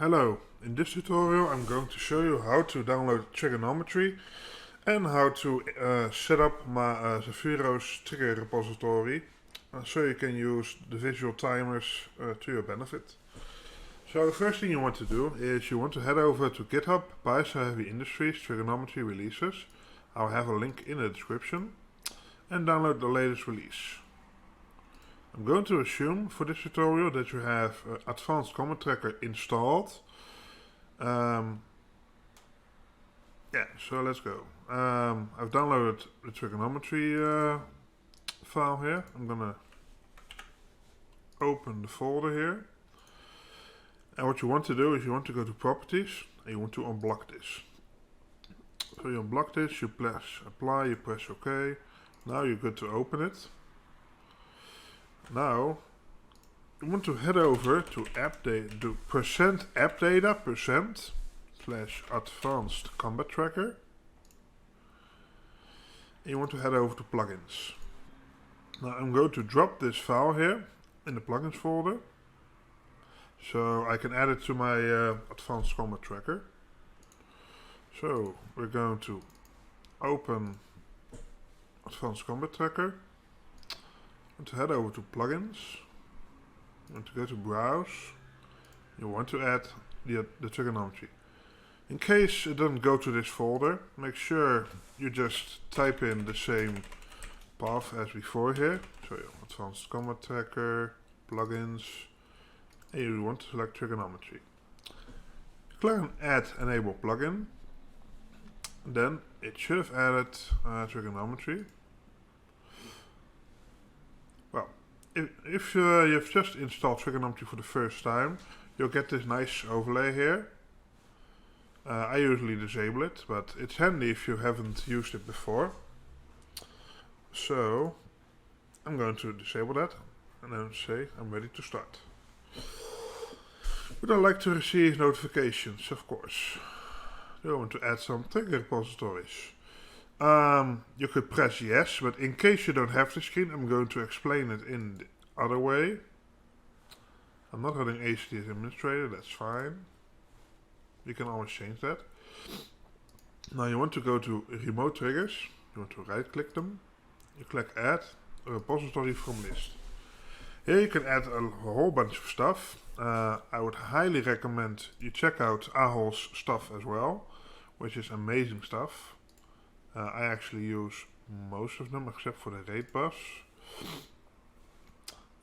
Hello, in this tutorial I'm going to show you how to download Triggernometry and how to set up my Zeffuro's trigger repository so you can use the visual timers to your benefit. So the first thing you want to do is you want to head over to GitHub by Heavy Industries Triggernometry releases. I'll have a link in the description, and download the latest release. I'm going to assume for this tutorial that you have Advanced Command Tracker installed. Yeah, so let's go. I've downloaded the trigonometry file here. I'm gonna open the folder here. And what you want to do is you want to go to Properties and you want to unblock this. So you unblock this, you press Apply, you press OK. Now you're good to open it. Now you want to head over to %appdata / advanced combat tracker. And you want to head over to plugins. Now I'm going to drop this file here in the plugins folder, so I can add it to my advanced combat tracker. So we're going to open advanced combat tracker. Want to head over to plugins. You want to go to browse. You want to add the trigonometry. In case it doesn't go to this folder, make sure you just type in the same path as before here. So advanced combat tracker, plugins, and you want to select trigonometry. Click on add enable plugin. Then it should have added trigonometry. Well, if you've just installed trigonometry for the first time, you'll get this nice overlay here. I usually disable it, but it's handy if you haven't used it before. So I'm going to disable that and then say I'm ready to start. Would I like to receive notifications? Of course. Do I want to add some trigger repositories? You could press yes, but in case you don't have the screen, I'm going to explain it in the other way. I'm not running ACT as administrator, that's fine. You can always change that. Now you want to go to remote triggers. You want to right click them. You click add a repository from list. Here you can add a whole bunch of stuff. I would highly recommend you check out Ahol's stuff as well, which is amazing stuff. I actually use most of them except for the rate bus.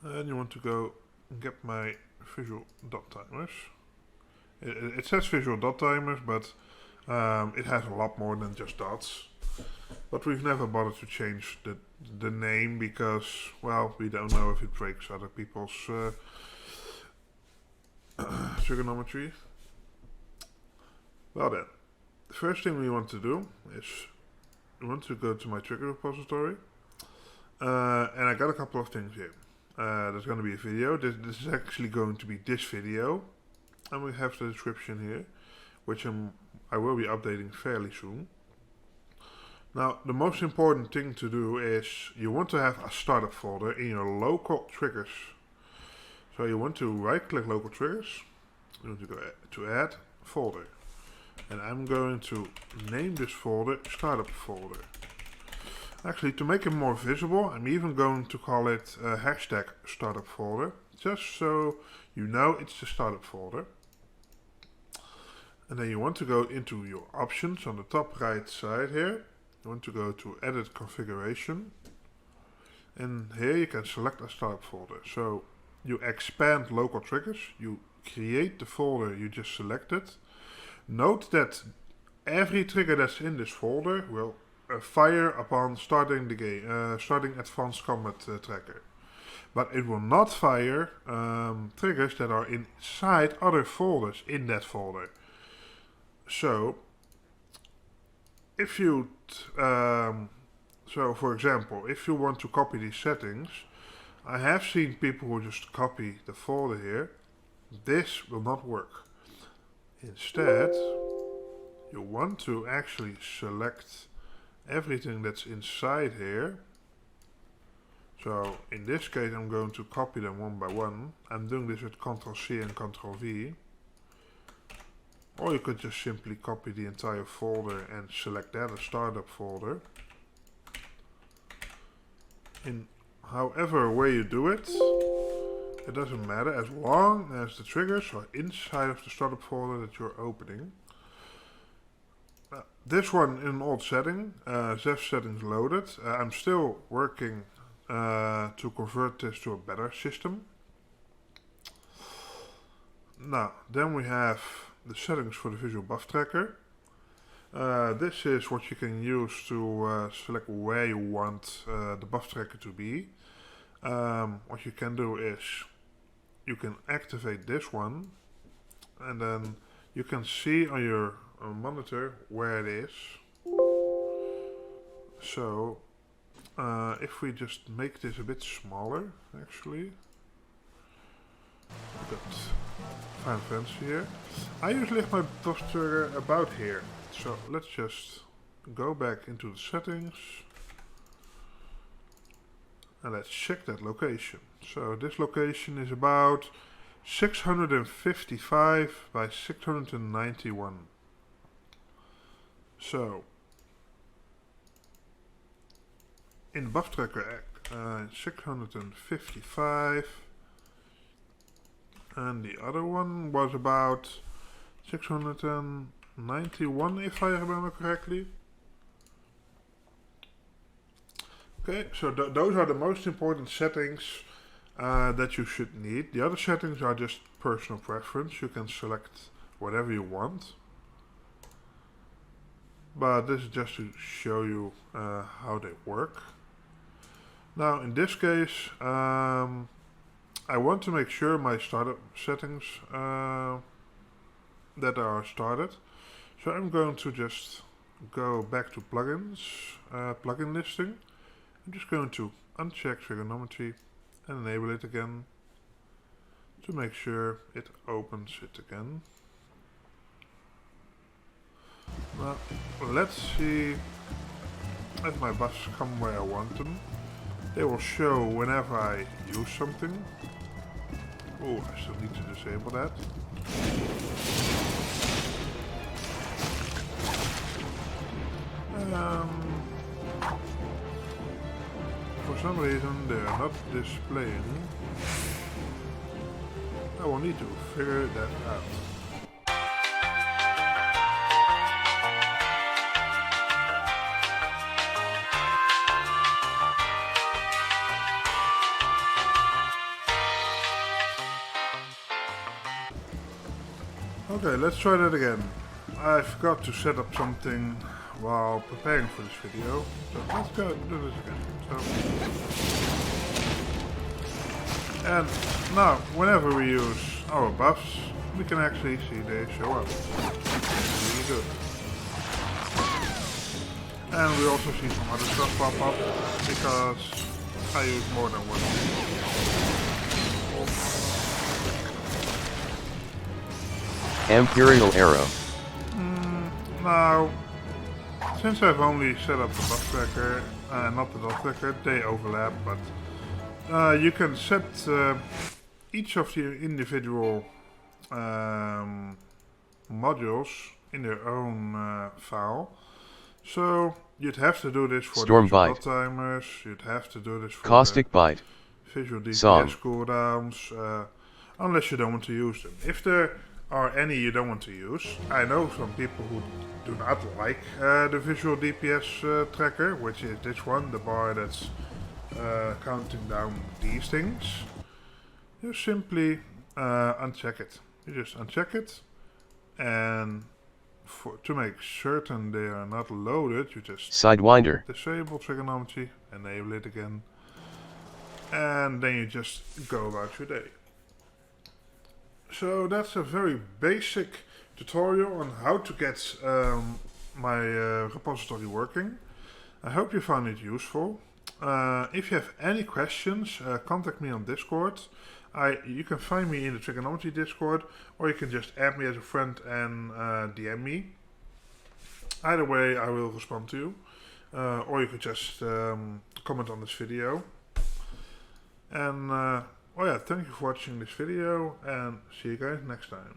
And you want to go and get my visual dot timers. It says visual dot timers, but it has a lot more than just dots. But we've never bothered to change the name because, well, we don't know if it breaks other people's trigonometry. Well then, the first thing we want to do is we want to go to my trigger repository, and I got a couple of things here. There's going to be a video. This is actually going to be this video, and we have the description here, which I will be updating fairly soon. Now, the most important thing to do is you want to have a startup folder in your local triggers. So you want to right click local triggers, you want to go to add folder. And I'm going to name this folder startup folder. Actually, to make it more visible, I'm even going to call it hashtag startup folder, just so you know it's the startup folder. And then you want to go into your options on the top right side here. You want to go to edit configuration. And here you can select a startup folder. So you expand local triggers, you create the folder you just selected. Note that every trigger that's in this folder will fire upon starting the game, starting Advanced Combat Tracker. But it will not fire triggers that are inside other folders in that folder. So, if you, so for example, if you want to copy these settings, I have seen people who just copy the folder here. This will not work. Instead, you want to actually select everything that's inside here. So in this case, I'm going to copy them one by one. I'm doing this with Ctrl C and Ctrl V. Or you could just simply copy the entire folder and select that as startup folder. In however way you do it, it doesn't matter as long as the triggers are inside of the startup folder that you're opening. This one in an old setting, Zeff settings loaded. I'm still working to convert this to a better system. Now, then we have the settings for the visual buff tracker. This is what you can use to select where you want the buff tracker to be. What you can do is you can activate this one, and then you can see on your monitor where it is. So if we just make this a bit smaller, actually, got Final Fantasy here. I usually have my buff trigger about here. So let's just go back into the settings and let's check that location. So this location is about 655 by 691. So in the buff tracker 655, and the other one was about 691 if I remember correctly. Okay, so those are the most important settings that you should need. The other settings are just personal preference. You can select whatever you want. But this is just to show you how they work. Now in this case, I want to make sure my startup settings that are started. So I'm going to just go back to plugins, plugin listing. I'm just going to uncheck Triggernometry and enable it again to make sure it opens it again. Now let's see if my buffs come where I want them. They will show whenever I use something. Oh, I still need to disable that. For some reason they are not displaying. I will need to figure that out. Okay, let's try that again. I forgot to set up something while preparing for this video, so let's go and do this again. And now, whenever we use our buffs, we can actually see they show up. Really good. And we also see some other stuff pop up, because I use more than one. Imperial Arrow. Now, since I've only set up the buff tracker, not the dot tracker, they overlap, but you can set each of the individual modules in their own file. So you'd have to do this for Storm the Bite. timers, you'd have to do this for Caustic Bite. visual DPS Song. cooldowns, unless you don't want to use them. If there are any you don't want to use, I know some people who do not like the visual DPS tracker, which is this one, the bar that's counting down these things. You simply uncheck it. You just uncheck it, and to make certain they are not loaded, you just Sidewinder. disable Triggernometry, enable it again, and then you just go about your day. So that's a very basic tutorial on how to get my repository working. I hope you found it useful. If you have any questions, contact me on Discord. You can find me in the Triggernometry Discord, or you can just add me as a friend and DM me. Either way, I will respond to you. Or you could just comment on this video. And oh yeah, thank you for watching this video, and see you guys next time.